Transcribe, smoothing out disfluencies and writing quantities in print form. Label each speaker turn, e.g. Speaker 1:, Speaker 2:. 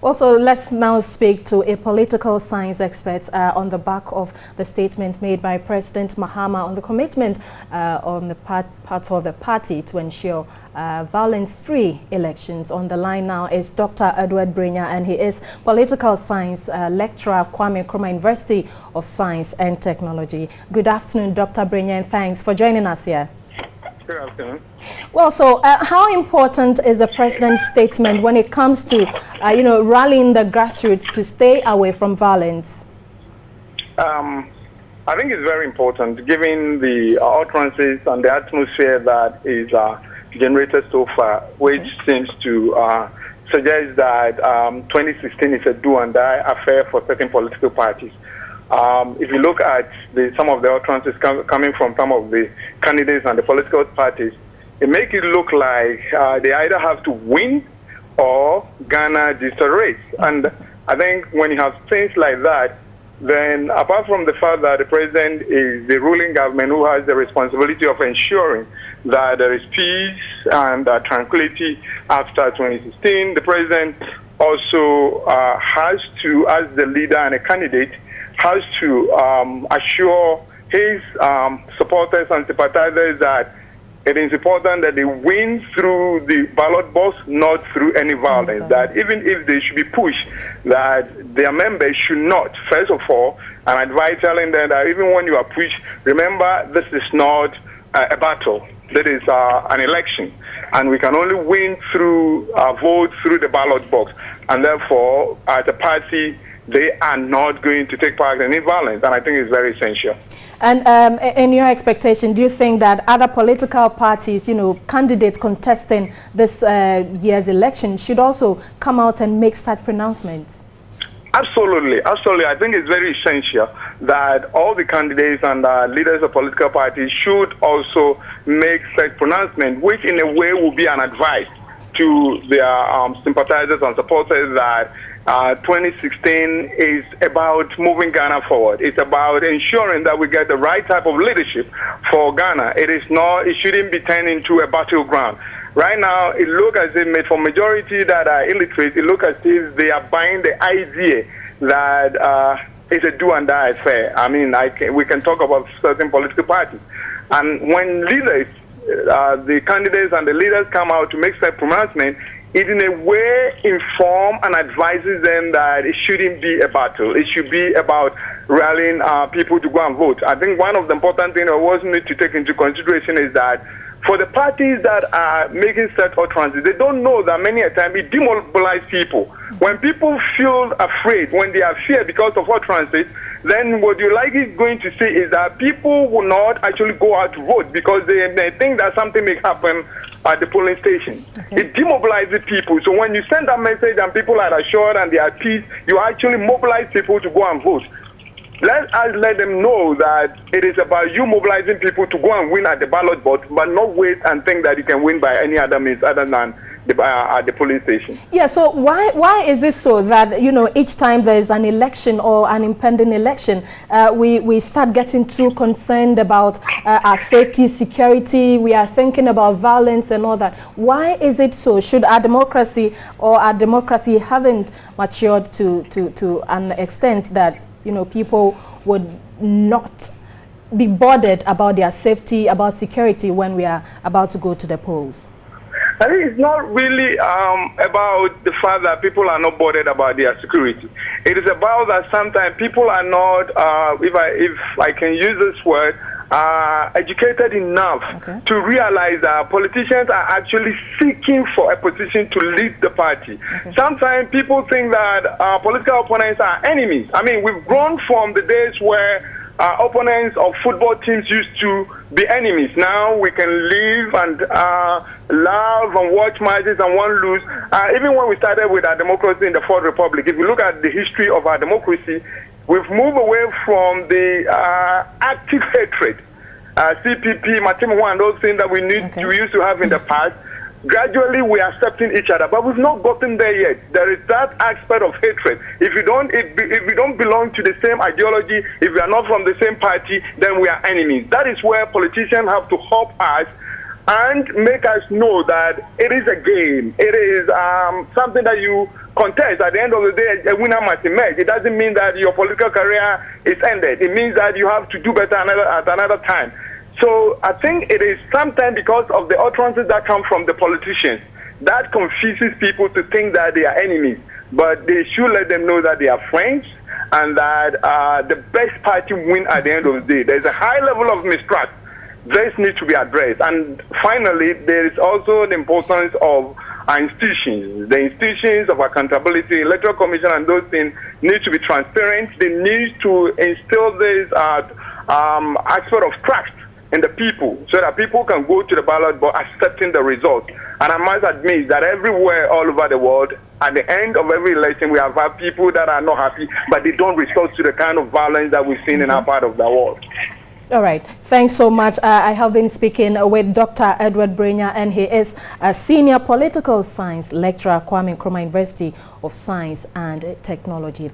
Speaker 1: Also, let's now speak to a political science expert on the back of the statement made by President Mahama on the commitment on the part of the party to ensure violence-free elections. On the line now is Dr. Edward Brenya, and he is political science lecturer at Kwame Nkrumah University of Science and Technology. Good afternoon, Dr. Brenya, and thanks for joining us here.
Speaker 2: Good afternoon.
Speaker 1: Well, so how important is the president's statement when it comes to, rallying the grassroots to stay away from violence?
Speaker 2: I think it's very important, given the utterances and the atmosphere that is generated so far, which seems to suggest that 2016 is a do-and-die affair for certain political parties. If you look at some of the utterances coming from some of the candidates and the political parties, it makes it look like they either have to win or Ghana deteriorates. And I think when you have things like that, then apart from the fact that the president is the ruling government who has the responsibility of ensuring that there is peace and tranquility after 2016, the president also has to, as the leader and a candidate, has to assure his supporters and sympathizers that it is important that they win through the ballot box, not through any violence. That even if they should be pushed, that their members should not, first of all, and I advise telling them that even when you are pushed, remember this is not a battle. That is an election, and we can only win through vote through the ballot box, and therefore, as a party, they are not going to take part in any violence, and I think it's very essential.
Speaker 1: And in your expectation, do you think that other political parties, candidates contesting this year's election should also come out and make such pronouncements?
Speaker 2: Absolutely, absolutely. I think it's very essential that all the candidates and leaders of political parties should also make such pronouncements, which in a way will be an advice to their sympathizers and supporters that 2016 is about moving Ghana forward. It's about ensuring that we get the right type of leadership for Ghana. It shouldn't be turned into a battleground. Right now, it looks as if for majority that are illiterate, it looks as if they are buying the idea that it's a do-and-die affair. I mean, we can talk about certain political parties. And when leaders, the candidates and the leaders come out to make such pronouncement, it in a way informs and advises them that it shouldn't be a battle. It should be about rallying people to go and vote. I think one of the important things I also need to take into consideration is that for the parties that are making such utterances, they don't know that many a time it demobilizes people. When people feel afraid, when they are feared because of utterances, then what you likely going to see is that people will not actually go out to vote because they think that something may happen at the polling station. It demobilizes people. So when you send that message and people are assured and they are at peace, you actually mobilize people to go and vote. Let us let them know that it is about you mobilizing people to go and win at the ballot box, but not wait and think that you can win by any other means other than at the polling station. Yeah,
Speaker 1: so why is it so that, each time there is an election or an impending election, we start getting too concerned about our safety, security, we are thinking about violence and all that? Why is it so? Should our democracy haven't matured to an extent that people would not be bothered about their safety, about security when we are about to go to the polls?
Speaker 2: I think it's not really about the fact that people are not bothered about their security. It is about that sometimes people are not, if I can use this word, educated enough to realize that politicians are actually seeking for a position to lead the party. Sometimes people think that political opponents are enemies. I mean, we've grown from the days where opponents of football teams used to be enemies. Now we can live and laugh and watch matches and one lose. Even when we started with our democracy in the Fourth Republic, if you look at the history of our democracy, we've moved away from the active hatred, CPP, Matimu, and those things that we used to have in the past. Gradually, we are accepting each other, but we've not gotten there yet. There is that aspect of hatred. If we don't belong to the same ideology, if we are not from the same party, then we are enemies. That is where politicians have to help us and make us know that it is a game. It is something that you contest, at the end of the day, a winner must emerge. It doesn't mean that your political career is ended. It means that you have to do better at another time. So I think it is sometimes because of the utterances that come from the politicians that confuses people to think that they are enemies. But they should let them know that they are friends and that the best party win at the end of the day. There's a high level of mistrust. This needs to be addressed. And finally, there is also the importance of our institutions. The institutions of accountability, electoral commission and those things need to be transparent. They need to instill this aspect of trust in the people so that people can go to the ballot box accepting the result. And I must admit that everywhere all over the world, at the end of every election, we have had people that are not happy, but they don't resort to the kind of violence that we've seen in our part of the world.
Speaker 1: All right. Thanks so much. I have been speaking with Dr. Edward Brenya, and he is a senior political science lecturer at Kwame Nkrumah University of Science and Technology.